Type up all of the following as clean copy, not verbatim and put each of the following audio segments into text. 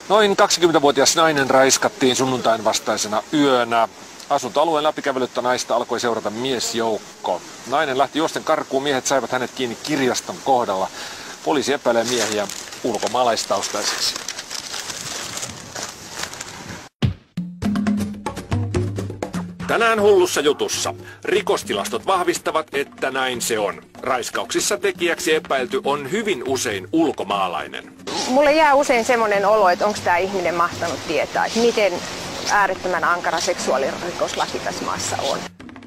Noin 20-vuotias nainen raiskattiin sunnuntain vastaisena yönä. Asuntoalueen läpikävelyttä naista alkoi seurata miesjoukko. Nainen lähti juosten karkuun, miehet saivat hänet kiinni kirjaston kohdalla. Poliisi epäilee miehiä ulkomaalaistaustaisiksi. Tänään hullussa jutussa. Rikostilastot vahvistavat, että näin se on. Raiskauksissa tekijäksi epäilty on hyvin usein ulkomaalainen. Mulle jää usein semmoinen olo, että onko tämä ihminen mahtanut tietää, että miten äärettömän ankara seksuaalirikoslaki tässä maassa on.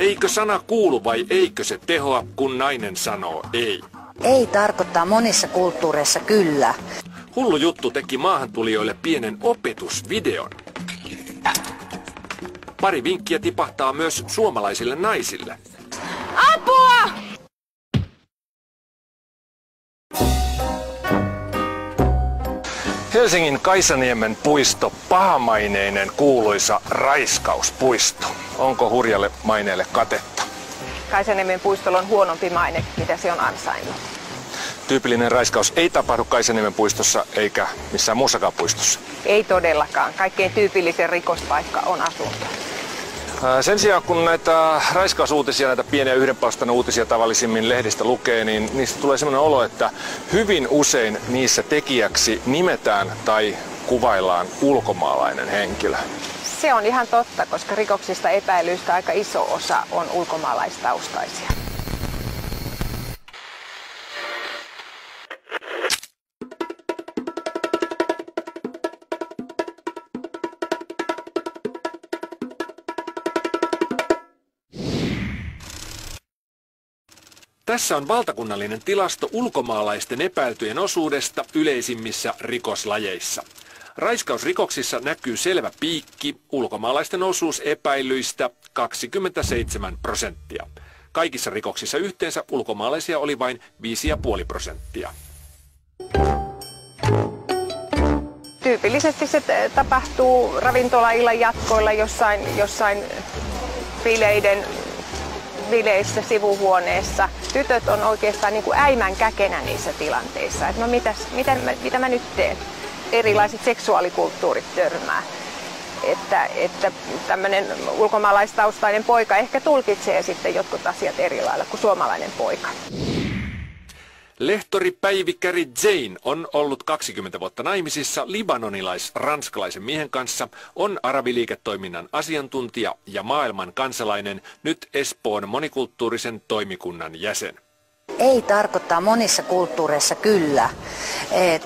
Eikö sana kuulu vai eikö se tehoa, kun nainen sanoo ei? Ei tarkoittaa monissa kulttuureissa kyllä. Hullu juttu teki maahantulijoille pienen opetusvideon. Pari vinkkiä tipahtaa myös suomalaisille naisille. Apua! Helsingin Kaisaniemen puisto, pahamaineinen kuuluisa raiskauspuisto. Onko hurjalle maineelle katetta? Kaisaniemen puistolla on huonompi maine, mitä se on ansainnut. Tyypillinen raiskaus ei tapahdu Kaisaniemen puistossa eikä missään muussakaan puistossa. Ei todellakaan. Kaikkein tyypillisen rikospaikka on asunto. Sen sijaan kun näitä raiskausuutisia, näitä pieniä yhden palstan uutisia tavallisimmin lehdistä lukee, niin niistä tulee sellainen olo, että hyvin usein niissä tekijäksi nimetään tai kuvaillaan ulkomaalainen henkilö. Se on ihan totta, koska rikoksista epäilyistä aika iso osa on ulkomaalaistaustaisia. Tässä on valtakunnallinen tilasto ulkomaalaisten epäiltyjen osuudesta yleisimmissä rikoslajeissa. Raiskausrikoksissa näkyy selvä piikki, ulkomaalaisten osuus epäilyistä 27%. Kaikissa rikoksissa yhteensä ulkomaalaisia oli vain 5,5%. Tyypillisesti se tapahtuu ravintolaillan jatkoilla jossain bileissä sivuhuoneessa. Tytöt on oikeastaan niin kuin äimän käkenä niissä tilanteissa. Että no mitä mä nyt teen? Erilaiset seksuaalikulttuurit törmää. Että tämmöinen ulkomaalaistaustainen poika ehkä tulkitsee sitten jotkut asiat eri lailla kuin suomalainen poika. Lehtori Päivi Carrie Jane on ollut 20 vuotta naimisissa libanonilais-ranskalaisen miehen kanssa, on arabiliiketoiminnan asiantuntija ja maailman kansalainen, nyt Espoon monikulttuurisen toimikunnan jäsen. Ei tarkoittaa monissa kulttuureissa kyllä.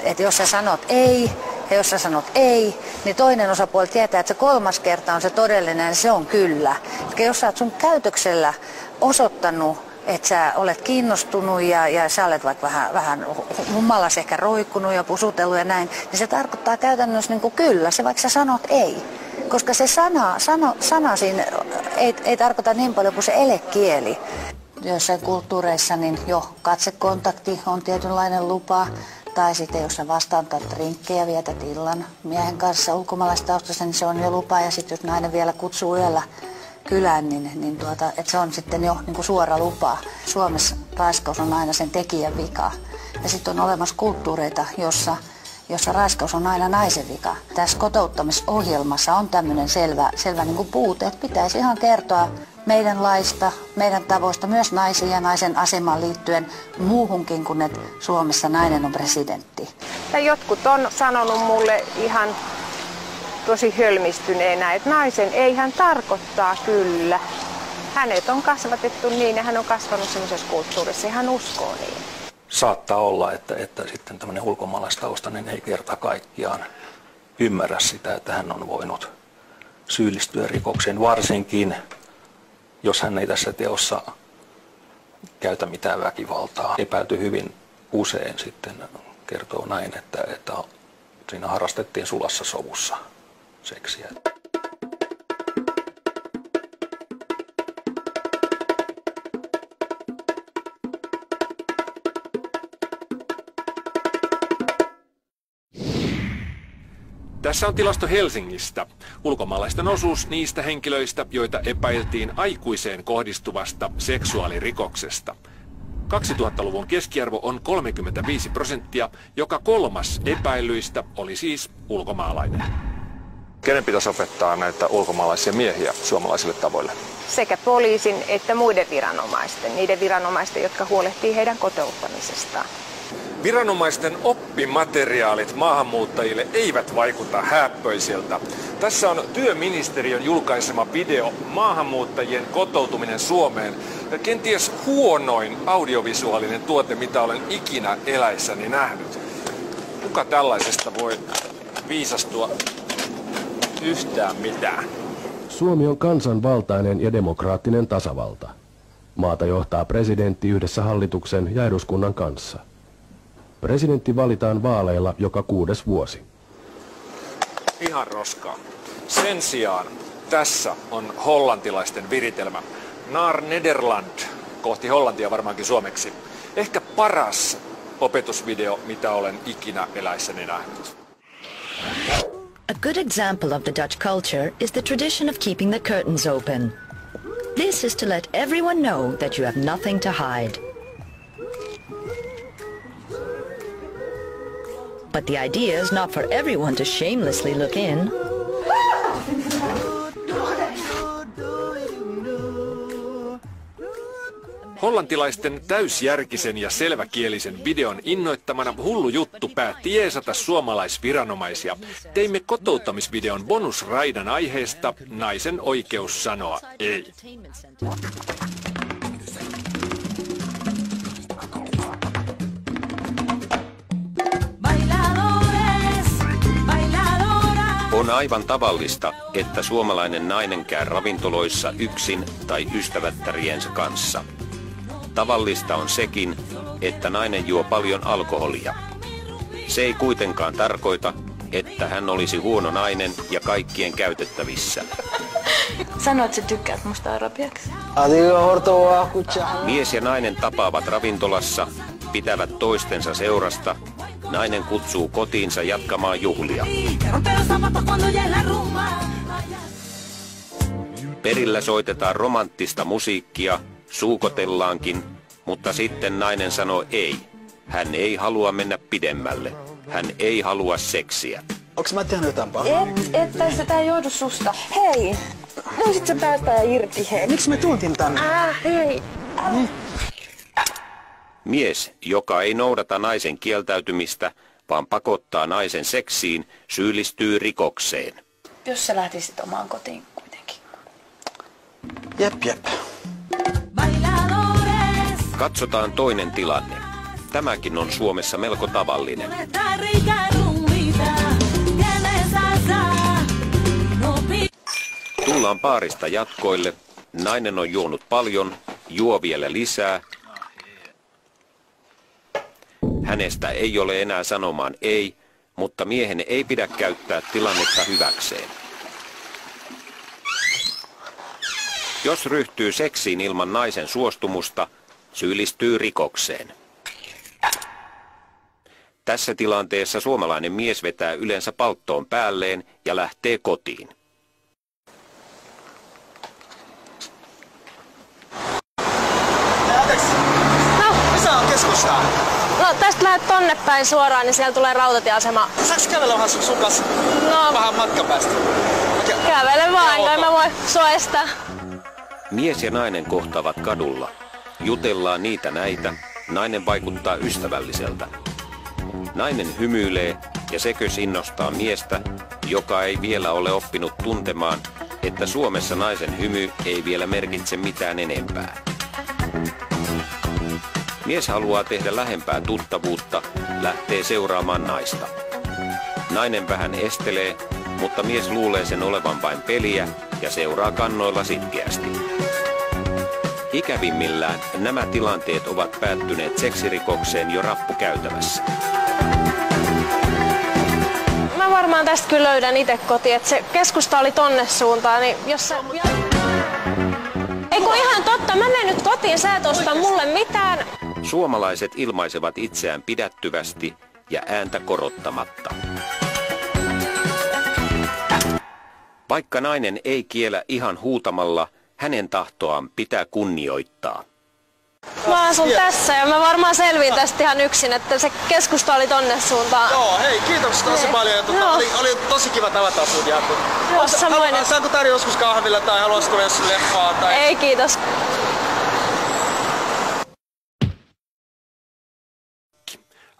Et jos sä sanot ei, ja jos sä sanot ei, niin toinen osapuoli tietää, että se kolmas kerta on se todellinen, se on kyllä. Eli jos sä oot sun käytöksellä osoittanut, että sä olet kiinnostunut ja sä olet vaikka vähän hummalas ehkä roikkunut ja pusutellut ja näin, niin se tarkoittaa käytännössä niin kuin kyllä, se vaikka sä sanot ei. Koska se sana siinä ei tarkoita niin paljon kuin se elekieli. Joissain kulttuureissa niin jo katsekontakti on tietynlainen lupa. Tai sitten jos sä vastaanottat rinkkejä, vietät illan miehen kanssa ulkomaalaistaustaisen, niin se on jo lupa. Ja sitten jos nainen vielä kutsuu yöllä kylään, että se on sitten jo niin kuin suora lupa. Suomessa raiskaus on aina sen tekijän vika. Ja sitten on olemassa kulttuureita, jossa raiskaus on aina naisen vika. Tässä kotouttamisohjelmassa on tämmöinen selvä niin kuin puute, että pitäisi ihan kertoa meidän laista, meidän tavoista, myös naisiin ja naisen asemaan liittyen muuhunkin kuin, että Suomessa nainen on presidentti. Ja jotkut on sanonut mulle ihan tosi hölmistyneenä, että naisen ei hän tarkoittaa kyllä. Hänet on kasvatettu niin ja hän on kasvanut semmoisessa kulttuurissa ja hän uskoo niin. Saattaa olla, että sitten tämmöinen ulkomaalaistaustainen ei kerta kaikkiaan ymmärrä sitä, että hän on voinut syyllistyä rikokseen, varsinkin jos hän ei tässä teossa käytä mitään väkivaltaa. Epäilty hyvin usein sitten kertoo näin, että siinä harrastettiin sulassa sovussa seksiä. Tässä on tilasto Helsingistä. Ulkomaalaisten osuus niistä henkilöistä, joita epäiltiin aikuiseen kohdistuvasta seksuaalirikoksesta. 2000-luvun keskiarvo on 35%, joka kolmas epäilyistä oli siis ulkomaalainen. Kenen pitäisi opettaa näitä ulkomaalaisia miehiä suomalaisille tavoille? Sekä poliisin että muiden viranomaisten, niiden viranomaisten, jotka huolehtii heidän kotouttamisestaan. Viranomaisten oppimateriaalit maahanmuuttajille eivät vaikuta hääppöisiltä. Tässä on työministeriön julkaisema video maahanmuuttajien kotoutuminen Suomeen. Kenties huonoin audiovisuaalinen tuote, mitä olen ikinä eläissäni nähnyt. Kuka tällaisesta voi viisastua yhtään mitään? Suomi on kansanvaltainen ja demokraattinen tasavalta. Maata johtaa presidentti yhdessä hallituksen ja eduskunnan kanssa. Presidentti valitaan vaaleilla joka 6. vuosi. Ihan roskaa. Sen sijaan tässä on hollantilaisten viritelmä. Naar Nederland, kohti Hollantia varmaankin suomeksi. Ehkä paras opetusvideo, mitä olen ikinä eläissäni nähnyt. A good example of the Dutch culture is the tradition of keeping the curtains open. This is to let everyone know that you have nothing to hide. But the idea is not for everyone to shamelessly look in. Hollantilaisten täysjärkisen ja selväkielisen videon innoittamana Hullu Juttu päätti jeesata suomalaisviranomaisia. Teimme kotouttamisvideon bonusraidan aiheesta naisen oikeus sanoa ei. On aivan tavallista, että suomalainen nainen käy ravintoloissa yksin tai ystävättäriensä kanssa. Tavallista on sekin, että nainen juo paljon alkoholia. Se ei kuitenkaan tarkoita, että hän olisi huono nainen ja kaikkien käytettävissä. Sanoit, että sä tykkäät musta arabiaksi. Mies ja nainen tapaavat ravintolassa, pitävät toistensa seurasta. Nainen kutsuu kotiinsa jatkamaan juhlia. Perillä soitetaan romanttista musiikkia, suukotellaankin, mutta sitten nainen sanoo ei. Hän ei halua mennä pidemmälle. Hän ei halua seksiä. Onks mä tehnyt jotain pahaa? Tää ei johdu susta. Hei! Voisit sä päästää irti, hei? Miksi me tuontiin tänne? Hei! Mies, joka ei noudata naisen kieltäytymistä, vaan pakottaa naisen seksiin, syyllistyy rikokseen. Jos sä lähtisit omaan kotiin kuitenkin. Jep. Katsotaan toinen tilanne. Tämäkin on Suomessa melko tavallinen. Tullaan baarista jatkoille. Nainen on juonut paljon, juo vielä lisää. Hänestä ei ole enää sanomaan ei, mutta miehen ei pidä käyttää tilannetta hyväkseen. Jos ryhtyy seksiin ilman naisen suostumusta, syyllistyy rikokseen. Tässä tilanteessa suomalainen mies vetää yleensä palttoon päälleen ja lähtee kotiin. Missä on keskustaa? No tästä lähdet tonne päin suoraan, niin siellä tulee rautatieasema. Saaks kävellä vähän sun kanssa? No. Vähän matkan päästä. Kävele vaan, kai mä voin sua estää. Mies ja nainen kohtaavat kadulla. Jutellaan niitä näitä. Nainen vaikuttaa ystävälliseltä. Nainen hymyilee ja sekös innostaa miestä, joka ei vielä ole oppinut tuntemaan, että Suomessa naisen hymy ei vielä merkitse mitään enempää. Mies haluaa tehdä lähempää tuttavuutta, lähtee seuraamaan naista. Nainen vähän estelee, mutta mies luulee sen olevan vain peliä ja seuraa kannoilla sitkeästi. Ikävimmillään nämä tilanteet ovat päättyneet seksirikokseen jo rappukäytävässä. Mä varmaan tästä kyllä löydän itse kotiin, että se keskusta oli tonne suuntaan, niin jos sä... Ei kun ihan totta, mä menen nyt kotiin, sä et osta mulle mitään. Suomalaiset ilmaisevat itseään pidättyvästi ja ääntä korottamatta. Vaikka nainen ei kiellä ihan huutamalla, hänen tahtoaan pitää kunnioittaa. Mä asun tässä ja mä varmaan selviin tästä ihan yksin, että se keskusta oli tonne suuntaan. Joo, hei, kiitoksia tosi paljon. Oli tosi kiva tavata sut, Jaakko. Joo, samoin. Saanko tarjoa joskus kahvilla tai haluaisitko jossain leffaa? Tai... Ei, kiitos.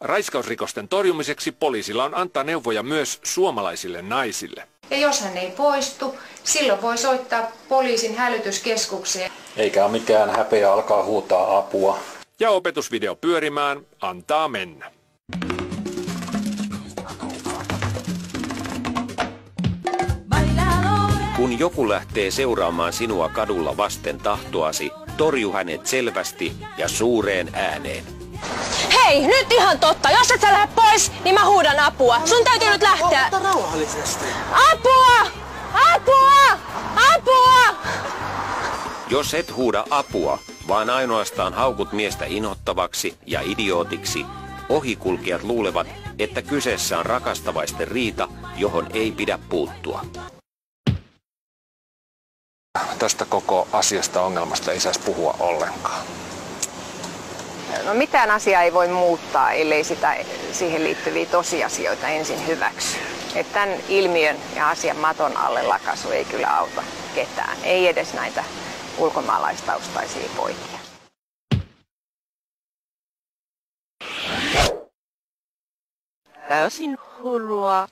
Raiskausrikosten torjumiseksi poliisilla on antaa neuvoja myös suomalaisille naisille. Ja jos hän ei poistu, silloin voi soittaa poliisin hälytyskeskukseen. Eikä ole mikään häpeä alkaa huutaa apua. Ja opetusvideo pyörimään, antaa mennä. Kun joku lähtee seuraamaan sinua kadulla vasten tahtoasi, torju hänet selvästi ja suureen ääneen. Hei, nyt ihan totta. Jos et sä lähde pois, niin mä huudan apua. Sun täytyy nyt lähteä. Ota rauhallisesti. Apua! Apua! Apua! Jos et huuda apua, vaan ainoastaan haukut miestä inhottavaksi ja idiootiksi, ohikulkijat luulevat, että kyseessä on rakastavaisten riita, johon ei pidä puuttua. Tästä koko asiasta ongelmasta ei saisi puhua ollenkaan. No mitään asiaa ei voi muuttaa, ellei siihen liittyviä tosiasioita ensin hyväksy. Että tämän ilmiön ja asian maton alle lakasu ei kyllä auta ketään. Ei edes näitä ulkomaalaistaustaisia poikia. Täysin hullua.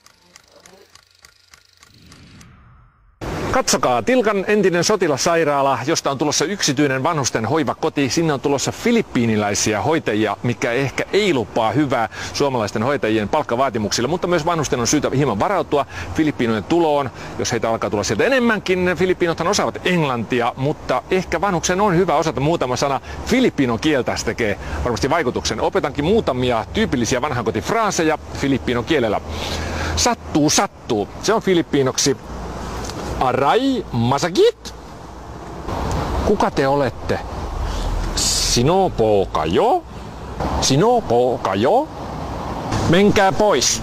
Katsokaa, Tilkan entinen sotilassairaala, josta on tulossa yksityinen vanhusten hoivakoti. Sinne on tulossa filippiiniläisiä hoitajia, mikä ehkä ei lupaa hyvää suomalaisten hoitajien palkkavaatimuksille, mutta myös vanhusten on syytä hieman varautua Filippiinojen tuloon, jos heitä alkaa tulla sieltä enemmänkin. Filippiinothan osaavat englantia, mutta ehkä vanhuksen on hyvä osata muutama sana filippiinon kieltä, se tekee varmasti vaikutuksen. Opetankin muutamia tyypillisiä vanhainkotifraaseja filippiinon kielellä. Sattuu, sattuu. Se on filippiinoksi aray masakit. Kuka te olette? Sino po kayo? Sino po kayo? Menkää pois.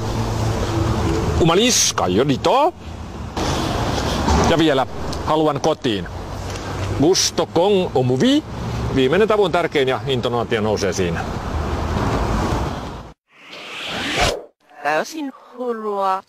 Umalis kayo dito? Ja vielä, haluan kotiin. Gusto kong umuwi. Viimeinen tavun tärkein ja intonaatio nousee siinä. Täysin hullua.